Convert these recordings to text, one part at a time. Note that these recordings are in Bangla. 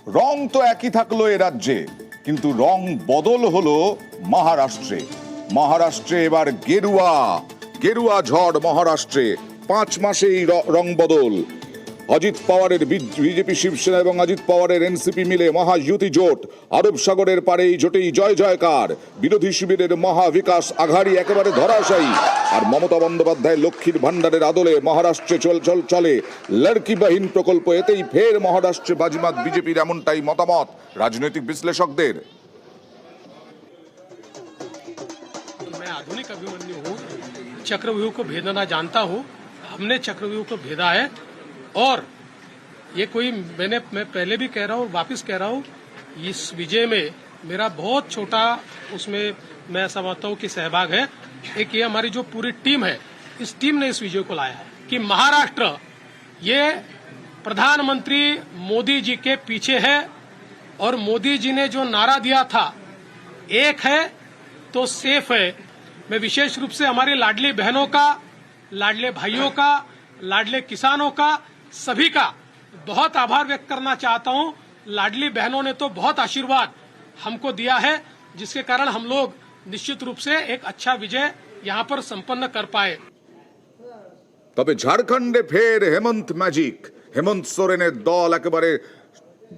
রং তো একই থাকলো এ রাজ্যে, কিন্তু রং বদল হলো মহারাষ্ট্রে। মহারাষ্ট্রে এবার গেরুয়া গেরুয়া ঝড় মহারাষ্ট্রে। 5 মাসেই রং বদল। অজিত পাওয়ারের বিজেপি, শিবসেনা এবং অজিত পাওয়ারের এনসিপি মিলে মহাযুতি জোট। আরব সাগরের পারে এই জোটেই জয় জয়কার। বিরোধী শিবিরের মহাবিকাশ আঘাড়ি একেবারে ধরাশায়ী। আর মমতা বন্দ্যোপাধ্যায় লক্ষ্মীর ভান্ডারের আদলে মহারাষ্ট্রে চলে লড়কি বাহিন প্রকল্প। এতেই ফের মহারাষ্ট্রে বাজিমাত বিজেপির, এমনটাই মতামত রাজনৈতিক বিশ্লেষকদের। मैं आधुनिक अभिमन्यु हूँ, चक्रव्यूह को भेदना जानता हूँ। हमने चक्रव्यूह को भेदा है और ये कोई मैं पहले भी कह रहा हूँ, वापस कह रहा हूँ, इस विजय में मेरा बहुत छोटा उसमें मैं समझता हूँ कि सहभाग है। एक ये हमारी जो पूरी टीम है, इस टीम ने इस विजय को लाया है कि महाराष्ट्र ये प्रधानमंत्री मोदी जी के पीछे है। और मोदी जी ने जो नारा दिया था, एक है तो सेफ है। मैं विशेष रूप से हमारी लाडली बहनों का, लाडले भाइयों का, लाडले किसानों का, सभी का बहुत आभार व्यक्त करना चाहता हूं। लाडली बहनों ने तो बहुत आशीर्वाद हमको दिया है, जिसके कारण हम लोग निश्चित रूप से एक अच्छा विजय यहां पर संपन्न कर पाए। তবে ঝাড়খণ্ডে ফের হেমন্ত ম্যাজিক। হেমন্ত সোরেনের দল একেবারে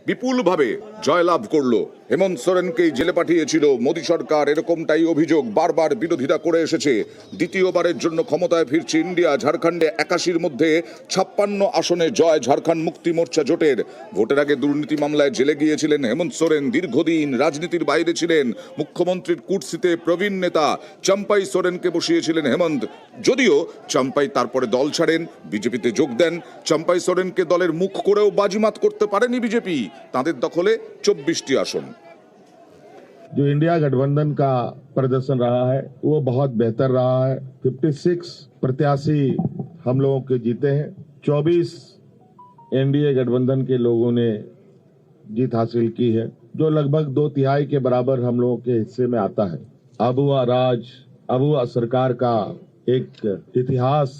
বিপুলভাবে জয়লাভ করলো। হেমন্ত সোরেনকেই জেলে পাঠিয়েছিল মোদী সরকার, এরকমটাই অভিযোগ বারবার বিরোধীরা করে এসেছে। দ্বিতীয়বারের জন্য ক্ষমতায় ফিরছে ইন্ডিয়া। ঝাড়খণ্ডে 81-র মধ্যে 56 আসনে জয় ঝাড়খণ্ড মুক্তি মোর্চা জোটের। ভোটের আগে দুর্নীতি মামলায় জেলে গিয়েছিলেন হেমন্ত সোরেন। দীর্ঘদিন রাজনীতির বাইরে ছিলেন। মুখ্যমন্ত্রীর কুর্সিতে প্রবীণ নেতা চম্পাই সোরেনকে বসিয়েছিলেন হেমন্ত। যদিও চম্পাই তারপরে দল ছাড়েন, বিজেপিতে যোগ দেন। চম্পাই সোরেনকে দলের মুখ করেও বাজিমাত করতে পারেনি বিজেপি। তাদের দখলে 24টি আসন। जो इंडिया गठबंधन का प्रदर्शन रहा है वो बहुत बेहतर रहा है। 56 प्रत्याशी हम लोगों के जीते हैं। 24 एनडीए गठबंधन के लोगों ने जीत हासिल की है, जो लगभग 2/3 के बराबर हम लोगों के हिस्से में आता है। अबुआ सरकार का एक इतिहास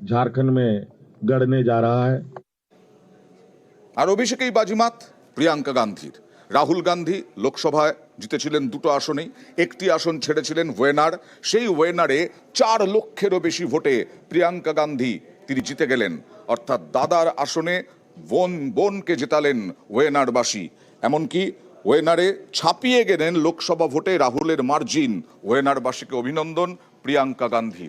झारखंड में गढ़ने जा रहा है। আর অভিষেকেই বাজিমাত প্রিয়াঙ্কা গান্ধীর। রাহুল গান্ধী লোকসভায় জিতেছিলেন 2টো আসনেই, 1টি আসন ছেড়েছিলেন ওয়েনার। সেই ওয়েনারে 4 লক্ষেরও বেশি ভোটে প্রিয়াঙ্কা গান্ধী তিনি জিতে গেলেন। অর্থাৎ দাদার আসনে বোনকে জেতালেন ওয়েনারবাসী। এমনকি ওয়েনারে ছাপিয়ে গেলেন লোকসভা ভোটে রাহুলের মার্জিন। ওয়েনারবাসীকে অভিনন্দন প্রিয়াঙ্কা গান্ধী।